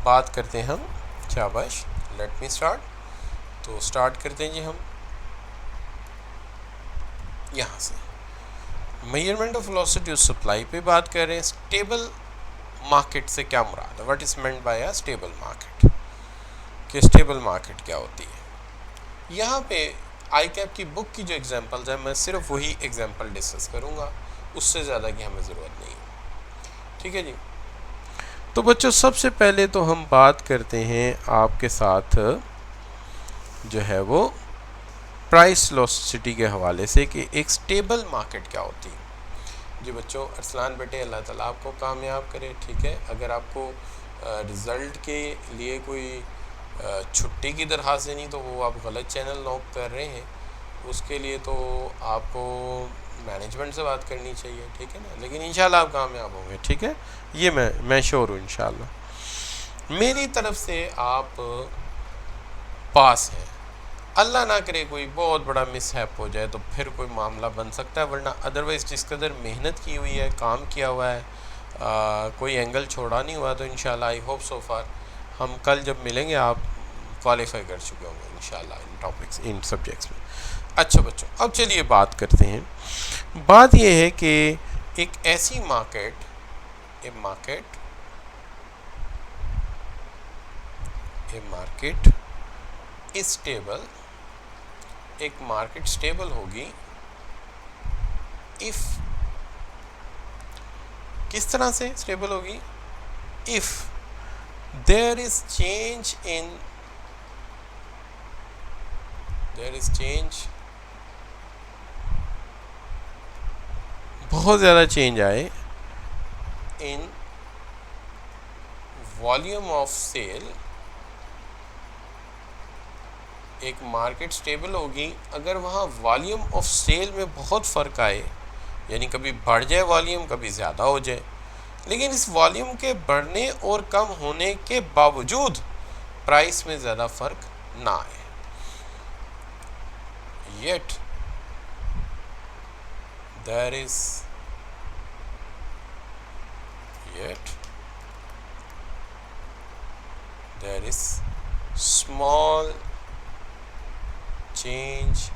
बात करते हैं हम। शाबाश, लेट मी स्टार्ट। तो स्टार्ट करते हैं जी हम यहाँ से। Measurement of velocity of supply पे बात कर रहे हैं। स्टेबल मार्केट से क्या मुराद है? What is meant by a stable market? कि स्टेबल मार्केट क्या होती है? यहाँ पे आई कैप की बुक की जो एग्जांपल्स है, मैं सिर्फ वही एग्जांपल डिस्कस करूँगा, उससे ज़्यादा की हमें ज़रूरत नहीं है। ठीक है जी। तो बच्चों, सबसे पहले तो हम बात करते हैं आपके साथ जो है वो प्राइस वेलोसिटी के हवाले से कि एक स्टेबल मार्केट क्या होती है। जी बच्चों, अरसलान बेटे, अल्लाह ताला आपको कामयाब करे। ठीक है, अगर आपको रिज़ल्ट के लिए कोई छुट्टी की दरख्वास्त देनी तो वो आप गलत चैनल लॉक कर रहे हैं, उसके लिए तो आपको मैनेजमेंट से बात करनी चाहिए। ठीक है ना, लेकिन इंशाल्लाह आप कामयाब होंगे। ठीक है, ये मैं श्योर हूँ इंशाल्लाह। मेरी तरफ से आप पास हैं। अल्लाह ना करे कोई बहुत बड़ा मिसहैप हो जाए तो फिर कोई मामला बन सकता है, वरना अदरवाइज़ जिस कदर मेहनत की हुई है, काम किया हुआ है, कोई एंगल छोड़ा नहीं हुआ, तो इंशाल्लाह आई होप सो फार हम कल जब मिलेंगे आप क्वालिफाई कर चुके होंगे इंशाल्लाह इन टॉपिक्स, इन सब्जेक्ट्स में। अच्छा बच्चों, अब चलिए बात करते हैं। बात यह है कि एक ऐसी मार्केट इज स्टेबल, एक मार्केट स्टेबल होगी इफ, किस तरह से स्टेबल होगी? इफ देयर इज चेंज बहुत ज़्यादा चेंज आए इन वॉल्यूम ऑफ सेल। एक मार्केट स्टेबल होगी अगर वहाँ वॉल्यूम ऑफ सेल में बहुत फ़र्क आए, यानी कभी बढ़ जाए वॉल्यूम, कभी ज़्यादा हो जाए, लेकिन इस वॉल्यूम के बढ़ने और कम होने के बावजूद प्राइस में ज़्यादा फ़र्क ना आए। Yet there is small change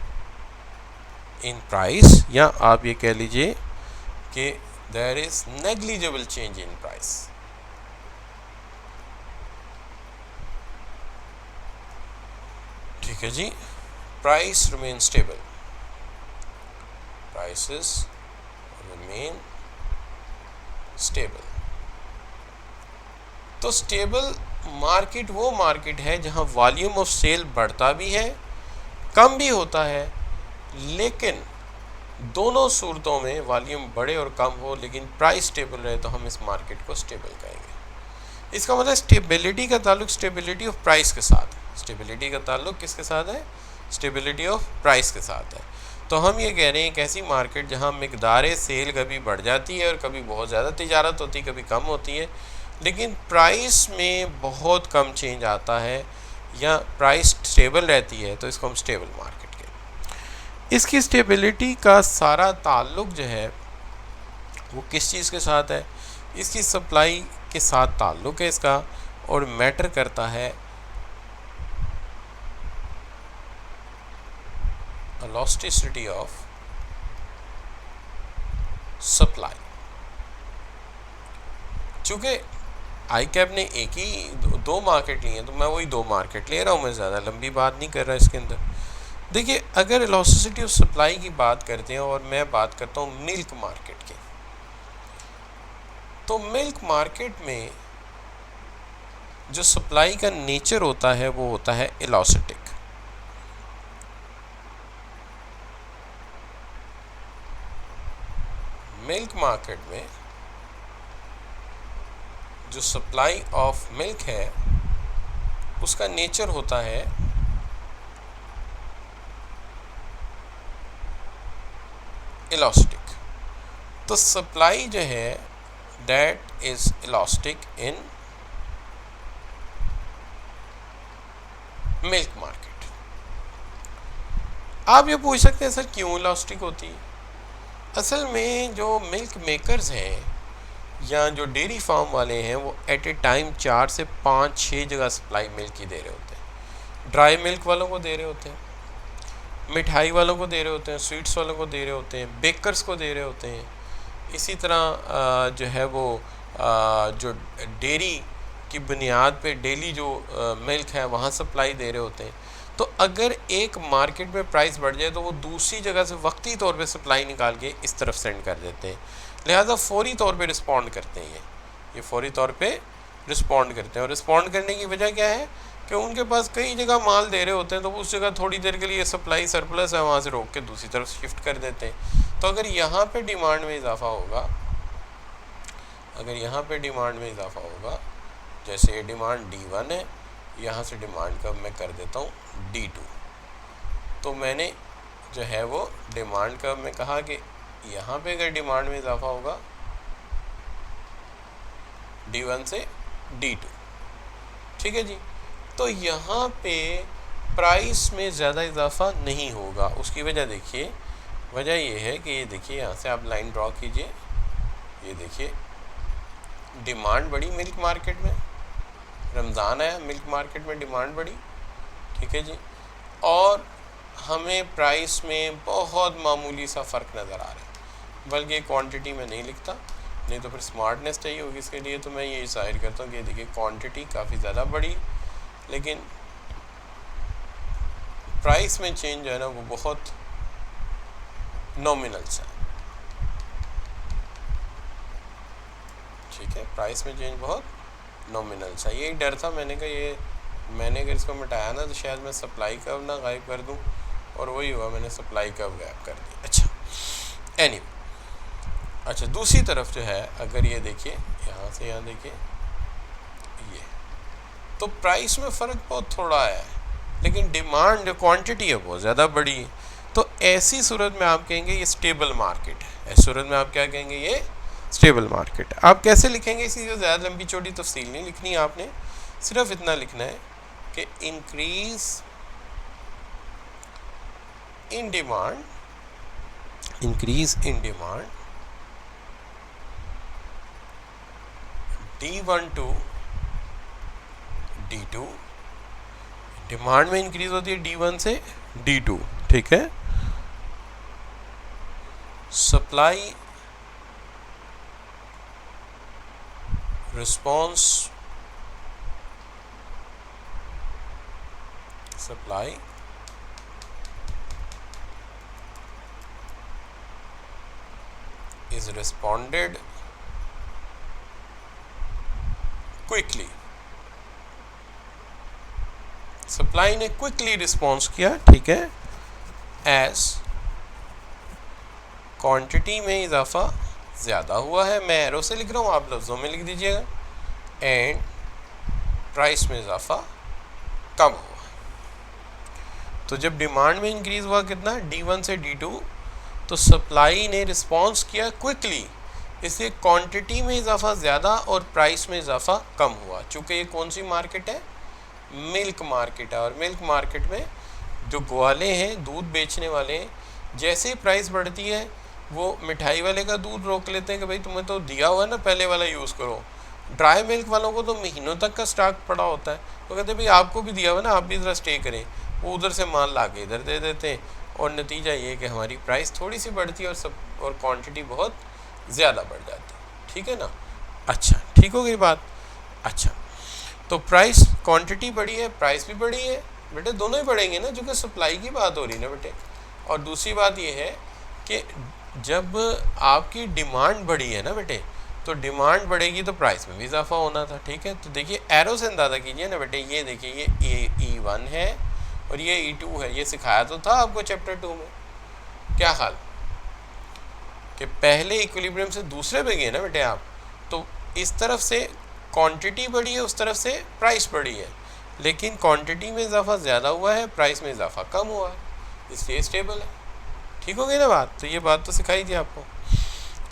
in price, या आप ये कह लीजिए कि there is negligible change in price. ठीक है जी, price remain stable, prices remain stable. तो स्टेबल मार्केट वो मार्केट है जहां वॉल्यूम ऑफ सेल बढ़ता भी है, कम भी होता है, लेकिन दोनों सूरतों में वॉल्यूम बढ़े और कम हो लेकिन प्राइस स्टेबल रहे, तो हम इस मार्केट को स्टेबल कहेंगे। इसका मतलब स्टेबिलिटी का ताल्लुक स्टेबिलिटी ऑफ प्राइस के साथ है। स्टेबिलिटी का ताल्लुक किसके साथ है? स्टेबिलिटी ऑफ प्राइस के साथ है। तो हम ये कह रहे हैं कि ऐसी मार्केट जहाँ मिकदार सेल कभी बढ़ जाती है और कभी बहुत ज़्यादा तिजारत होती है, कभी कम होती है, लेकिन प्राइस में बहुत कम चेंज आता है या प्राइस स्टेबल रहती है, तो इसको हम स्टेबल मार्केट कहते हैं। इसकी स्टेबिलिटी का सारा ताल्लुक जो है वो किस चीज़ के साथ है? इसकी सप्लाई के साथ ताल्लुक है इसका, और मैटर करता है इलास्टिसिटी ऑफ सप्लाई। चूँकि आई कैप ने एक ही दो मार्केट ली हैं, तो मैं वही दो मार्केट ले रहा हूँ, मैं ज़्यादा लंबी बात नहीं कर रहा इसके अंदर। देखिए, अगर इलास्टिसिटी ऑफ सप्लाई की बात करते हैं और मैं बात करता हूँ मिल्क मार्केट की, तो मिल्क मार्केट में जो सप्लाई का नेचर होता है वो होता है इलास्टिक। मिल्क मार्केट में जो सप्लाई ऑफ मिल्क है उसका नेचर होता है इलास्टिक। तो सप्लाई जो है that is elastic in milk market. आप ये पूछ सकते हैं सर क्यों इलास्टिक होती है? असल में जो मिल्क मेकर्स हैं या जो डेयरी फार्म वाले हैं वो एट ए टाइम 4 से 5-6 जगह सप्लाई मिल्क की दे रहे होते हैं। ड्राई मिल्क वालों को दे रहे होते हैं, मिठाई वालों को दे रहे होते हैं, स्वीट्स वालों को दे रहे होते हैं, बेकर्स को दे रहे होते हैं। इसी तरह जो है वो जो डेयरी की बुनियाद पे डेली जो मिल्क है वहाँ सप्लाई दे रहे होते हैं। तो अगर एक मार्केट में प्राइस बढ़ जाए तो वो दूसरी जगह से वक्ती तौर पे सप्लाई निकाल के इस तरफ सेंड कर देते हैं, लिहाजा फ़ौरी तौर पे रिस्पॉन्ड करते हैं। ये फ़ौरी तौर पे रिस्पॉन्ड करते हैं। और रिस्पॉन्ड करने की वजह क्या है कि उनके पास कई जगह माल दे रहे होते हैं, तो उस जगह थोड़ी देर के लिए सप्लाई सरप्लस है, वहाँ से रोक के दूसरी तरफ शिफ्ट कर देते हैं। तो अगर यहाँ पे डिमांड में इजाफा होगा, अगर यहाँ पे डिमांड में इजाफा होगा, जैसे ये डिमांड D1 है, यहाँ से डिमांड का मैं कर देता हूँ D2, तो मैंने जो है वो डिमांड का मैं कहा कि यहाँ पे अगर डिमांड में इजाफा होगा D1 से D2, ठीक है जी, तो यहाँ पे प्राइस में ज़्यादा इजाफा नहीं होगा। उसकी वजह देखिए, वजह ये है कि ये देखिए यहाँ से आप लाइन ड्रॉ कीजिए, ये देखिए डिमांड बढ़ी मिल्क मार्केट में, रमज़ान आया, मिल्क मार्केट में डिमांड बढ़ी, ठीक है जी, और हमें प्राइस में बहुत मामूली सा फ़र्क नज़र आ रहा है। बल्कि क्वांटिटी में नहीं लिखता, नहीं तो फिर स्मार्टनेस चाहिए होगी इसके लिए, तो मैं ये ज़ाहिर करता हूँ कि देखिए क्वांटिटी काफ़ी ज़्यादा बढ़ी, लेकिन प्राइस में चेंज जो है ना वो बहुत नॉमिनल सा, ठीक है, प्राइस में चेंज बहुत नॉमिनल सा। यही डर था, मैंने कहा ये मैंने अगर इसको मिटाया ना तो शायद मैं सप्लाई कर्व ना गायब कर दूं, और वही हुआ, मैंने सप्लाई कर्व गायब कर दी। अच्छा एनीवे, अच्छा दूसरी तरफ जो है अगर ये देखिए यहाँ से यहाँ देखिए ये, तो प्राइस में फ़र्क बहुत थोड़ा है, लेकिन डिमांड जो क्वांटिटी है बहुत ज़्यादा बड़ी है। तो ऐसी सूरत में आप कहेंगे ये स्टेबल मार्केट है। ऐसी सूरत में आप क्या कहेंगे, ये स्टेबल मार्केट। आप कैसे लिखेंगे, इसी जो ज़्यादा लंबी चौड़ी तफसील नहीं लिखनी है आपने, सिर्फ इतना लिखना है कि increase in demand, increase in demand D1 to D2, demand में इंक्रीज होती है D1 से D2, ठीक है। Supply response, supply is responded quickly, supply ने क्विकली रिस्पॉन्स किया, ठीक है, एज क्वांटिटी में इजाफा ज़्यादा हुआ है, मैं एरो से लिख रहा हूँ, आप लफ्ज़ों में लिख दीजिएगा, एंड प्राइस में इजाफा कम हुआ। तो जब डिमांड में इंक्रीज़ हुआ कितना, D1 से D2, तो सप्लाई ने रिस्पॉन्स किया क्विकली, इसलिए क्वांटिटी में इजाफा ज़्यादा और प्राइस में इजाफा कम हुआ। चूँकि ये कौन सी मार्केट है, मिल्क मार्केट है, और मिल्क मार्केट में जो ग्वाले हैं, दूध बेचने वाले हैं, जैसे ही प्राइस बढ़ती है वो मिठाई वाले का दूध रोक लेते हैं कि भाई तुम्हें तो दिया हुआ ना, पहले वाला यूज़ करो। ड्राई मिल्क वालों को तो महीनों तक का स्टॉक पड़ा होता है, तो कहते हैं भाई आपको भी दिया हुआ ना, आप भी ज़रा स्टे करें। वो उधर से माल ला के इधर दे देते हैं, और नतीजा ये कि हमारी प्राइस थोड़ी सी बढ़ती है और क्वांटिटी बहुत ज़्यादा बढ़ जाती है, ठीक है ना। अच्छा, ठीक हो गई बात। अच्छा, तो प्राइस, क्वांटिटी बढ़ी है, प्राइस भी बढ़ी है, बेटे दोनों ही बढ़ेंगे ना, जो कि सप्लाई की बात हो रही है ना बेटे। और दूसरी बात ये है कि जब आपकी डिमांड बढ़ी है ना बेटे, तो डिमांड बढ़ेगी तो प्राइस में भी इजाफा होना था, ठीक है। तो देखिए एरो से अंदाज़ा कीजिए ना बेटे, ये देखिए ये E1 है और ये E2 है, ये सिखाया तो था आपको चैप्टर 2 में। क्या हाल कि पहले इक्विलिब्रियम से दूसरे पे गए ना बेटे आप, तो इस तरफ से क्वांटिटी बढ़ी है, उस तरफ से प्राइस बढ़ी है, लेकिन क्वांटिटी में इजाफा ज़्यादा हुआ है, प्राइस में इजाफा कम हुआ है, इसलिए स्टेबल है। ठीक हो गई ना बात। तो ये बात तो सिखाई थी आपको।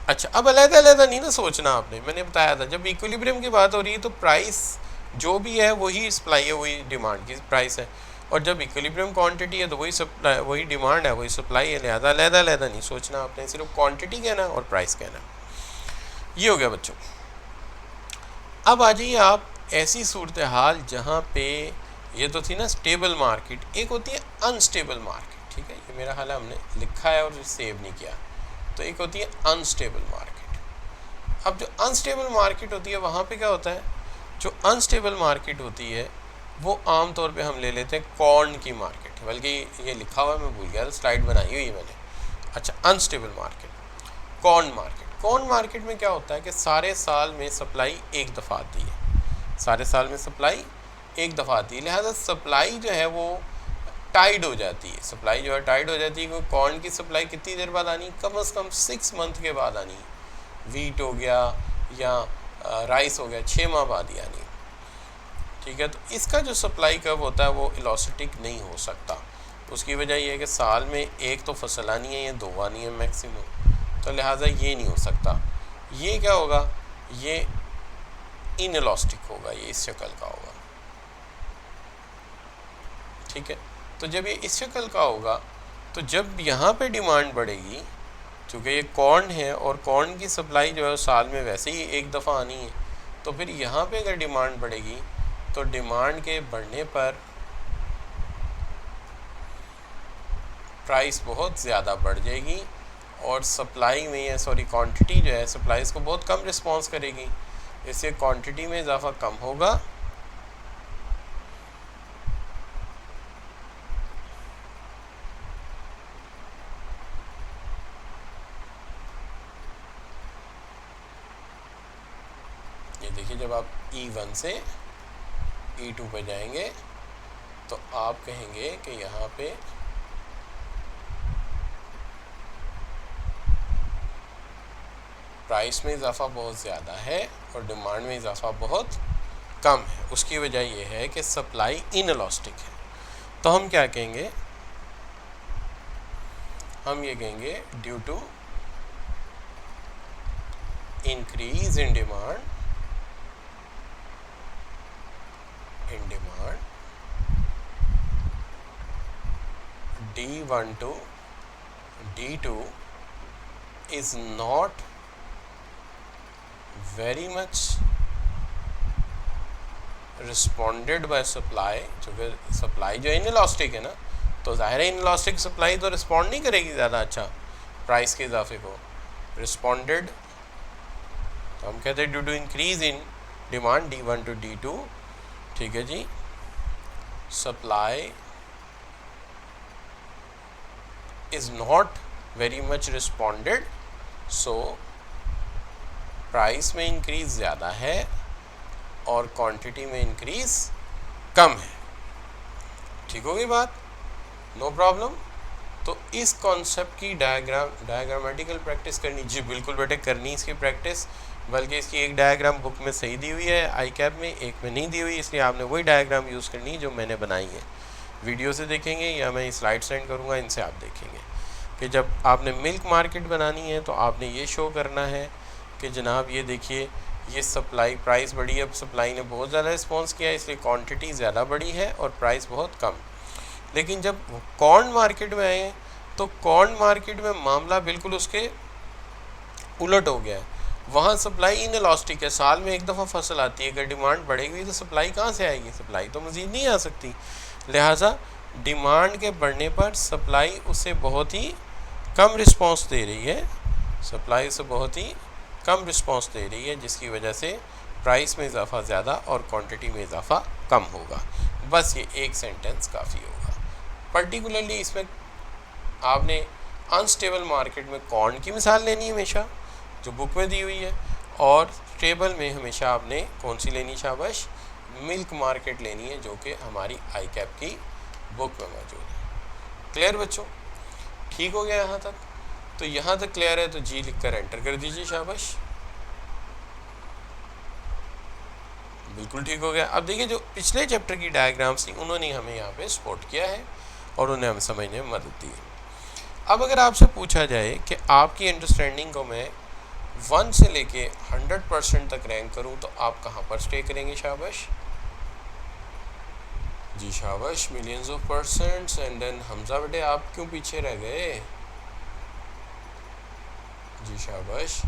अच्छा, अब अलग-अलग नहीं ना सोचना आपने, मैंने बताया था जब इक्विलिब्रियम की बात हो रही है तो प्राइस जो भी है वही सप्लाई है, वही डिमांड की प्राइस है, और जब इक्विलिब्रियम क्वांटिटी है तो वही सप्लाई, वही डिमांड है, वही सप्लाई है, लिहाजा अलग-अलग नहीं सोचना आपने, सिर्फ क्वांटिटी कहना और प्राइस कहना। ये हो गया बच्चों। अब आ जाइए आप ऐसी सूरत हाल जहाँ पे ये तो थी ना स्टेबल मार्केट, एक होती है अनस्टेबल मार्केट, ठीक है, ये मेरा हाल है हमने लिखा है और सेव नहीं किया। तो एक होती है अनस्टेबल मार्केट। अब जो अनस्टेबल मार्केट होती है वहाँ पे क्या होता है, जो अनस्टेबल मार्केट होती है वो आम तौर पे हम ले लेते हैं कॉर्न की मार्केट, बल्कि ये लिखा हुआ है मैं भूल गया था, स्लाइड बनाई हुई है मैंने। अच्छा, unstable market, corn market. Corn market में क्या होता है कि सारे साल में सप्लाई एक दफ़ा आती है, सारे साल में सप्लाई एक दफ़ा आती है, लिहाजा सप्लाई जो है वो टाइड हो जाती है, सप्लाई जो है टाइड हो जाती है, क्योंकि कॉर्न की सप्लाई कितनी देर बाद आनी, कम से कम 6 मंथ के बाद आनी। वीट हो गया या राइस हो गया 6 माह बाद ही आनी, ठीक है। तो इसका जो सप्लाई कर्व होता है वो इलास्टिक नहीं हो सकता। उसकी वजह यह है कि साल में एक तो फसल आनी है या 2 आनी है मैक्सिमम, तो लिहाजा ये नहीं हो सकता। ये क्या होगा, ये इनइलास्टिक होगा, ये इस शक्ल का होगा, ठीक है। तो जब ये इस शक्ल का होगा तो जब यहाँ पे डिमांड बढ़ेगी, चूँकि ये कॉर्न है और कॉर्न की सप्लाई जो है साल में वैसे ही एक दफ़ा आनी है, तो फिर यहाँ पे अगर डिमांड बढ़ेगी तो डिमांड के बढ़ने पर प्राइस बहुत ज़्यादा बढ़ जाएगी और सप्लाई में या क्वांटिटी जो है सप्लाई इसको बहुत कम रिस्पॉन्स करेगी, इससे क्वांटिटी में इजाफा कम होगा ये देखिए, जब आप E1 से E2 पे जाएंगे तो आप कहेंगे कि यहाँ पे प्राइस में इजाफा बहुत ज़्यादा है और डिमांड में इजाफा बहुत कम है। उसकी वजह यह है कि सप्लाई इनइलास्टिक है। तो हम क्या कहेंगे, हम ये कहेंगे due to increase in demand D1 to D2 is not very much responded by supply, चूँकि सप्लाई जो इनइलास्टिक है ना, तो ज़ाहिर है इनइलास्टिक सप्लाई तो रिस्पॉन्ड नहीं करेगी ज़्यादा अच्छा प्राइस के इजाफे को। रिस्पॉन्डेड तो हम कहते हैं due to increase in demand D1 to D2, ठीक है जी, supply is not very much responded, so price में इंक्रीज़ ज़्यादा है और क्वांटिटी में इंक्रीज़ कम है। ठीक होगी बात, नो प्रॉब्लम। तो इस कॉन्सेप्ट की डायग्रामेटिकल प्रैक्टिस करनी, जी बिल्कुल बेटे करनी इसकी प्रैक्टिस, बल्कि इसकी एक डायग्राम बुक में सही दी हुई है आई कैप में, एक में नहीं दी हुई, इसलिए आपने वही डायग्राम यूज़ करनी है जो मैंने बनाई है। वीडियो से देखेंगे या मैं स्लाइड सेंड करूँगा, इनसे आप देखेंगे कि जब आपने मिल्क मार्केट बनानी है तो आपने ये शो करना है कि जनाब ये देखिए ये सप्लाई प्राइस बढ़ी है, अब सप्लाई ने बहुत ज़्यादा रिस्पॉन्स किया इसलिए क्वांटिटी ज़्यादा बढ़ी है और प्राइस बहुत कम। लेकिन जब कॉर्न मार्केट में आए तो कॉर्न मार्केट में मामला बिल्कुल उसके उलट हो गया है। वहाँ सप्लाई इनइलास्टिक है, साल में एक दफ़ा फसल आती है, अगर डिमांड बढ़ेगी तो सप्लाई कहाँ से आएगी, सप्लाई तो मज़ीद नहीं आ सकती। लिहाजा डिमांड के बढ़ने पर सप्लाई उसे बहुत ही कम रिस्पॉन्स दे रही है, सप्लाई उसे बहुत ही कम रिस्पॉन्स दे रही है, जिसकी वजह से प्राइस में इजाफा ज़्यादा और क्वांटिटी में इजाफा कम होगा। बस ये एक सेंटेंस काफ़ी होगा। पर्टिकुलरली इसमें आपने अनस्टेबल मार्केट में कॉर्न की मिसाल लेनी है हमेशा जो बुक में दी हुई है, और स्टेबल में हमेशा आपने कौन सी लेनी, शाबाश, मिल्क मार्केट लेनी है जो कि हमारी आई कैप की बुक में मौजूद है। क्लियर बच्चों, ठीक हो गया यहाँ तक? तो यहाँ तक क्लियर है तो जी लिखकर एंटर कर दीजिए, शाबाश, बिल्कुल ठीक हो गया। अब देखिए जो पिछले चैप्टर की डायग्राम्स थी उन्होंने हमें यहाँ पे सपोर्ट किया है और उन्हें हमें समझने में मदद दी है। अब अगर आपसे पूछा जाए कि आपकी अंडरस्टैंडिंग को मैं 1 से लेके 100% तक रैंक करूँ तो आप कहाँ पर स्टे करेंगे, शाबाश जी, शाबाश, millions of percents. And then Hamza बेटे आप क्यों पीछे रह गए, जी शाबाश,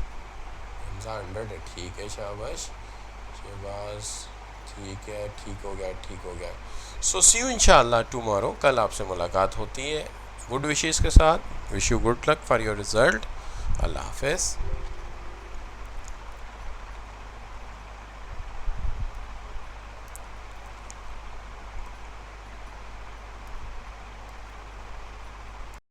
हमजा 100 है, ठीक है, शाबाश बस ठीक है, ठीक हो गया, ठीक हो गया। सो सी यू इंशाल्लाह टुमारो, कल आपसे मुलाकात होती है गुड विशेज़ के साथ। Wish you good luck for your result. अल्लाह हाफिज़।